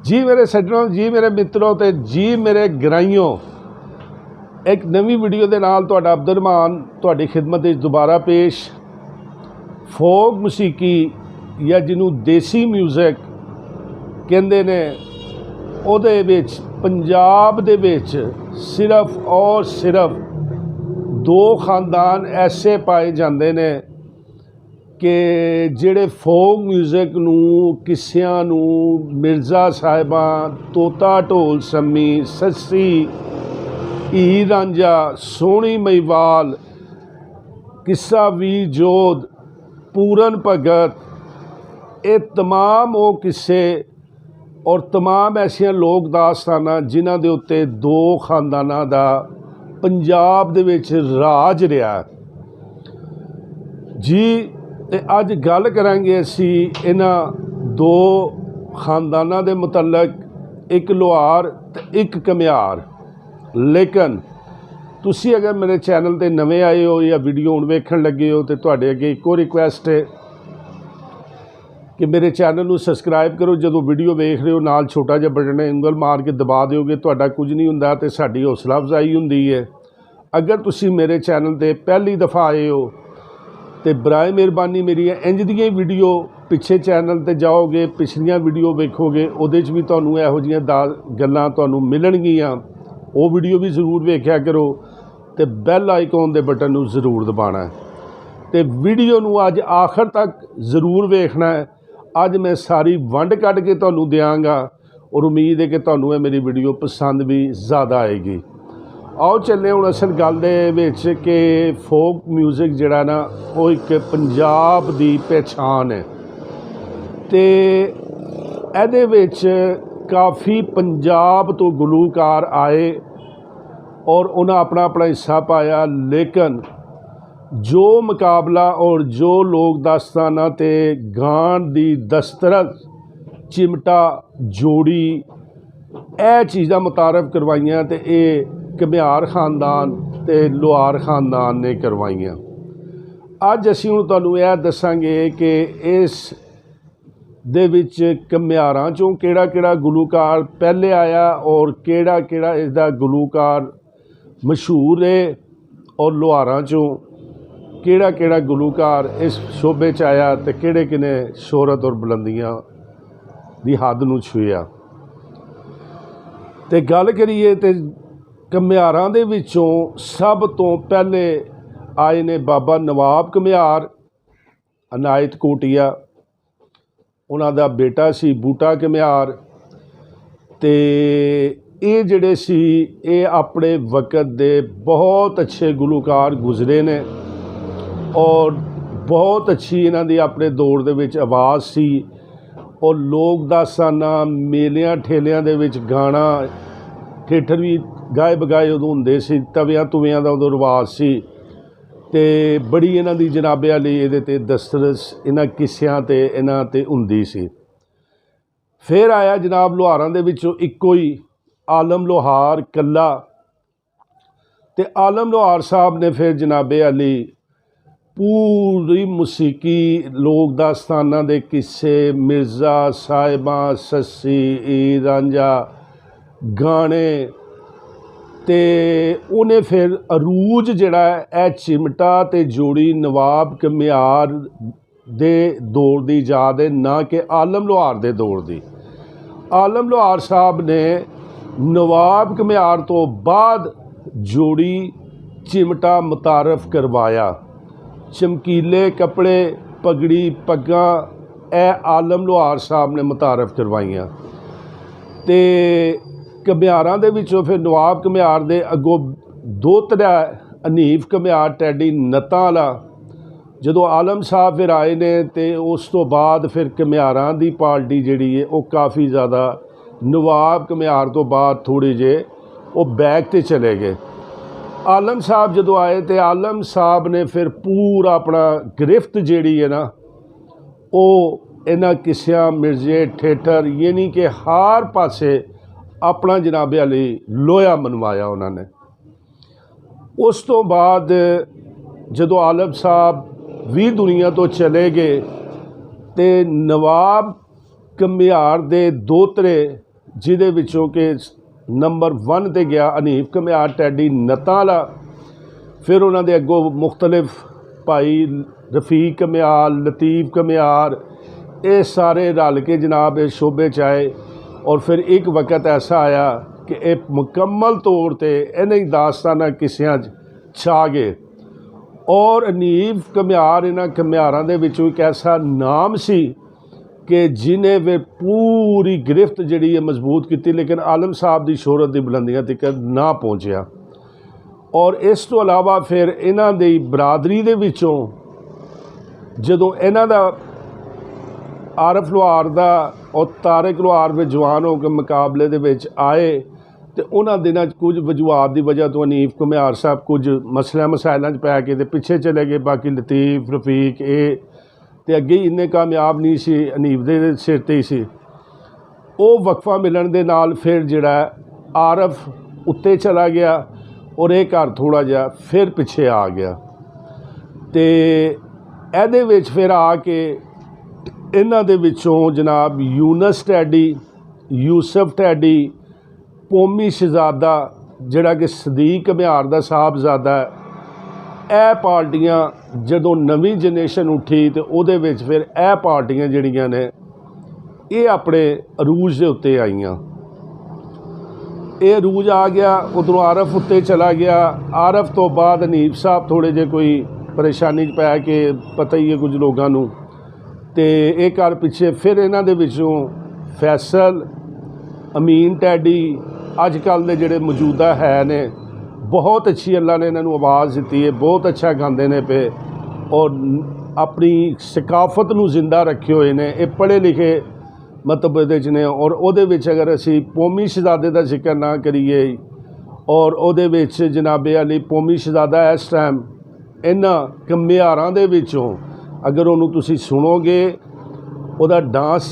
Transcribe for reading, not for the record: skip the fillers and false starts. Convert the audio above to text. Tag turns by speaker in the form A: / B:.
A: जी मेरे सज्जनों, जी मेरे मित्रों ते जी मेरे ग्राइयों, एक नवी वीडियो के नाल तुहाडा अब्दुल रहमान तुहाडी खिदमत विच दोबारा पेश। फोक मौसीकी या जिन्हों देसी म्यूजिक कहंदे ने, उहदे विच पंजाब दे विच सिर्फ और सिर्फ दो खानदान ऐसे पाए जाते ने कि जिहड़े फोक म्यूजिक नूं, किस्सियां नूं, मिर्ज़ा साहिबां, तोता ढोल सम्मी, सस्सी, हीर रांझा, सोहनी महिवाल, किस्सा वीर जोध, पूरन भगत, ये तमाम वो किस्से और तमाम ऐसियां लोक दास्तानां जिन्हां दे उत्ते दो खानदानां दा पंजाब दे विच राज रहा जी। ते अज गल करांगे असी इन्हां दो खानदानां दे मुतलक, एक लोहार ते एक घमियार। लेकिन तुसी अगर मेरे चैनल ते नवे आए हो या वीडियो हुण वेखण लगे हो तो तुहाडे अगे इक्को रिक्वेस्ट है कि मेरे चैनल नूं सबसक्राइब करो। जदों वीडियो वेख रहे हो नाल छोटा जिहा बटन है, उंगल मार के दबा दोगे, तुहाडा कुछ नहीं हुंदा ते साडी हौसला अफजाई हुंदी है। अगर तुसी मेरे चैनल ते पहली दफ़ा आए हो तो बराए मेहरबानी मेरी इंज दी वीडियो पिछे चैनल ते जाओगे, पिछलियां वीडियो वेखोगे, उहदे च भी तुहानूं इहो जिहियां गल्लां तुहानूं मिलणगियां। वो वीडियो भी जरूर वेख्या करो तो बैल आइकॉन दे बटन नूं जरूर दबाना है तो वीडियो नूं अज आखिर तक जरूर वेखना है। अज मैं सारी वंड कढ़ के तुहानूं देंगा और उम्मीद है कि तुहानूं मेरी वीडियो पसंद भी ज़्यादा आएगी। आओ चलने हुण असल गल दे विच कि फोक म्यूजिक जिहड़ा ना वो एक पंजाब दी पहचान है ते इहदे विच काफ़ी पंजाब तो गुलूकार आए और उन्हें अपना अपना हिस्सा पाया। लेकिन जो मुकाबला और जो लोक दास्ताना ते गान दी दस्तरस, चिमटा, जोड़ी, यह चीज़ां मुतारफ़ करवाइयां ते ये घमियार खानदान ते लोहार खानदान ने करवाइयां। अज असीं हुण तुहानूं यह दसांगे कि इस दे विच घमियारां चों किहड़ा किहड़ा गुलूकार पहले आया और किहड़ा किहड़ा इसदा गुलूकार मशहूर है और लोहारां चों किहड़ा किहड़ा गुलूकार इस शोबे च आया ते किहड़े किने शोहरत और बुलंदियां दी हद नूं छूया। ते गल करिए ते घमियारां दे विचों सब तो पहले आए ने बाबा नवाब घमियार अनायत कोटिया, उन्हां दा बेटा सी बूटा घमियार। ते ये जिहड़े सी ये अपने वक़्त दे बहुत अच्छे गुलूकार गुजरे ने और बहुत अच्छी इन्हां दी अपने दौर दे विच आवाज़ सी और लोक दास्ताना, मेलियां ठेलियां दे विच गाना, ठेठर भी गाए बगाए उदों हुंदे सी, तवियां तुवियां दा उदों रिवाज सी ते बड़ी इन्हां दी जनाबे वाली इहदे ते दस्तरस इन्हां किस्सियां ते इन्हां ते हुंदी सी। फिर आया जनाब लोहारां दे विचों इक्को ही आलम लोहार कल्ला ते आलम लोहार साहब ने फिर जनाबे अली पूरी मौसीकी, लोक दास्ताना दे किस्से, मिर्ज़ा साहिबां, सस्सी, हीर रांझा, गाने ते उन्हें फिर अरूज जिहड़ा है चिमटा ते जोड़ी नवाब घमियार दे दौर दी इजाद है, ना कि आलम लोहार दे दौर दी। आलम लोहार साहब ने नवाब घमियार तो बाद जोड़ी चिमटा मुतारफ़ करवाया। चमकीले कपड़े, पगड़ी, पग्गां ए आलम लोहार साहब ने मुतारफ़ करवाइयां। ते घमियारां दे विचों फिर नवाब घमियार दे अगों दोतरा हनीफ घमियार टैडी नत्तां वाला, जदों आलम साहब फिर आए ने ते उस तो बाद फिर घमियारां दी पार्टी जिहड़ी है वो काफ़ी ज़्यादा नवाब घमियार तो बाद थोड़े जे वो बैक ते चले गए। आलम साहब जदों आए तो आलम साहब ने फिर पूरा अपना गिरफ्त जिहड़ी है ना वो इन्हां किस्सियां, मिर्जे, ठेठर, यानी कि हर पासे अपना जनाबे अली लोया मनवाया उन्होंने। उस तो बाद जदों आलम साहब भी दुनिया तो चले गए तो नवाब घमियार दे दोतरे ਜਿਹਦੇ ਵਿੱਚੋਂ ਕਿ ਨੰਬਰ 1 ਤੇ ਗਿਆ ਹਨੀਫ ਘੁਮਿਆਰ ਟੈਡੀ ਨੱਤਾਂ ਵਾਲਾ। ਫਿਰ ਉਹਨਾਂ ਦੇ ਅੱਗੋਂ ਮੁਖਤਲਿਫ ਭਾਈ ਰਫੀਕ ਘੁਮਿਆਰ, ਲਤੀਫ ਘੁਮਿਆਰ, ਇਹ ਸਾਰੇ ਰਲ ਕੇ ਜਨਾਬ ਇਸ ਸ਼ੋਬੇ 'ਚ ਆਏ। ਔਰ ਫਿਰ ਇੱਕ ਵਕਤ ਐਸਾ ਆਇਆ ਕਿ ਇਹ ਮੁਕੰਮਲ ਤੌਰ 'ਤੇ ਇਹਨਾਂ ਹੀ ਦਾਸਤਾਨਾਂ ਕਿੱਸਿਆਂ 'ਚ ਛਾ ਗਏ। ਔਰ ਹਨੀਫ ਘੁਮਿਆਰ ਇਹਨਾਂ ਘੁਮਿਆਰਾਂ ਦੇ ਵਿੱਚੋਂ ਇੱਕ ਐਸਾ ਨਾਮ ਸੀ ਕਿ ਜਿਹਨੇ ਵੀ ਪੂਰੀ ਗਿਰਫਤ ਜਿਹੜੀ ਹੈ ਮਜ਼ਬੂਤ ਕੀਤੀ, ਲੇਕਿਨ ਆਲਮ ਸਾਹਿਬ ਦੀ ਸ਼ੋਹਰਤ ਦੀ ਬੁਲੰਦੀਆਂ ਤੱਕ ਨਾ ਪਹੁੰਚਿਆ। ਔਰ ਇਸ ਤੋਂ ਇਲਾਵਾ ਫਿਰ ਇਹਨਾਂ ਦੀ ਬਰਾਦਰੀ ਦੇ ਵਿੱਚੋਂ ਜਦੋਂ ਇਹਨਾਂ ਦਾ ਆਰਫ ਲੁਹਾਰ ਦਾ ਔਰ ਤਾਰਿਕ ਲੁਹਾਰ ਵਿੱਚ ਜਵਾਨ ਹੋ ਕੇ ਮੁਕਾਬਲੇ ਦੇ ਵਿੱਚ ਆਏ ਅਤੇ ਉਹਨਾਂ ਦਿਨਾਂ 'ਚ ਕੁਝ ਵਜੂਹਾਤ ਦੀ ਵਜ੍ਹਾ ਤੋਂ ਹਨੀਫ ਘੁਮਿਆਰ ਸਾਹਿਬ ਕੁਝ ਮਸਾਇਲਾਂ 'ਚ ਪੈ ਕੇ ਅਤੇ ਪਿੱਛੇ ਚਲੇ ਗਏ। ਬਾਕੀ ਲਤੀਫ, ਰਫੀਕ ਇਹ ਤੇ ਅੱਗੇ ਹੀ ਇੰਨੇ ਕਾਮਯਾਬ ਨਹੀਂ ਸੀ, ਹਨੀਫ ਦੇ ਸਿਰ 'ਤੇ ਹੀ ਸੀ। ਉਹ ਵਕਫਾ ਮਿਲਣ ਦੇ ਨਾਲ ਫਿਰ ਜਿਹੜਾ ਆਰਫ ਉੱਤੇ ਚਲਾ ਗਿਆ ਔਰ ਇਹ ਘਰ ਥੋੜ੍ਹਾ ਜਿਹਾ ਫਿਰ ਪਿੱਛੇ ਆ ਗਿਆ। ਅਤੇ ਇਹਦੇ ਵਿੱਚ ਫਿਰ ਆ ਕੇ ਇਹਨਾਂ ਦੇ ਵਿੱਚੋਂ ਜਨਾਬ ਯੂਨਸ ਟੈਡੀ, ਯੂਸਫ ਟੈਡੀ, ਪੋਮੀ ਸ਼ਹਿਜ਼ਾਦਾ ਜਿਹੜਾ ਕਿ ਸਦੀਕ ਘੁਮਿਆਰ ਦਾ ਸਾਹਿਬਜ਼ਾਦਾ ਹੈ, ਇਹ ਪਾਰਟੀਆਂ ਜਦੋਂ ਨਵੀਂ ਜਨਰੇਸ਼ਨ ਉੱਠੀ ਅਤੇ ਉਹਦੇ ਵਿੱਚ ਫਿਰ ਇਹ ਪਾਰਟੀਆਂ ਜਿਹੜੀਆਂ ਨੇ ਇਹ ਆਪਣੇ ਅਰੂਜ ਦੇ ਉੱਤੇ ਆਈਆਂ। ਇਹ ਅਰੂਜ ਆ ਗਿਆ, ਉੱਧਰੋਂ ਆਰਫ ਉੱਤੇ ਚਲਾ ਗਿਆ। ਆਰਫ ਤੋਂ ਬਾਅਦ ਹਨੀਫ ਸਾਹਿਬ ਥੋੜ੍ਹੇ ਜਿਹੇ ਕੋਈ ਪਰੇਸ਼ਾਨੀ 'ਚ ਪੈ ਕੇ, ਪਤਾ ਹੀ ਹੈ ਕੁਝ ਲੋਕਾਂ ਨੂੰ, ਅਤੇ ਇਹ ਘਰ ਪਿੱਛੇ ਫਿਰ ਇਹਨਾਂ ਦੇ ਵਿੱਚੋਂ ਫੈਸਲ, ਅਮੀਨ ਟੈਡੀ ਅੱਜ ਕੱਲ੍ਹ ਦੇ ਜਿਹੜੇ ਮੌਜੂਦਾ ਹੈ ਨੇ, ਬਹੁਤ ਅੱਛੀ ਅੱਲਾ ਨੇ ਇਹਨਾਂ ਨੂੰ ਆਵਾਜ਼ ਦਿੱਤੀ ਹੈ, ਬਹੁਤ ਅੱਛਾ ਗਾਉਂਦੇ ਨੇ ਪਏ ਔਰ ਆਪਣੀ ਸਕਾਫਤ ਨੂੰ ਜ਼ਿੰਦਾ ਰੱਖੇ ਹੋਏ ਨੇ। ਇਹ ਪੜ੍ਹੇ ਲਿਖੇ ਮਤਲਬ ਇਹਦੇ 'ਚ ਨੇ। ਔਰ ਉਹਦੇ ਵਿੱਚ ਅਗਰ ਅਸੀਂ ਪੋਮੀ ਸ਼ਹਿਜ਼ਾਦੇ ਦਾ ਜ਼ਿਕਰ ਨਾ ਕਰੀਏ ਔਰ ਉਹਦੇ ਵਿੱਚ ਜਨਾਬੇ ਅਲੀ ਪੋਮੀ ਸ਼ਹਿਜ਼ਾਦਾ ਇਸ ਟਾਈਮ ਇਹਨਾਂ ਘੁਮਿਆਰਾਂ ਦੇ ਵਿੱਚੋਂ ਅਗਰ ਉਹਨੂੰ ਤੁਸੀਂ ਸੁਣੋਗੇ, ਉਹਦਾ ਡਾਂਸ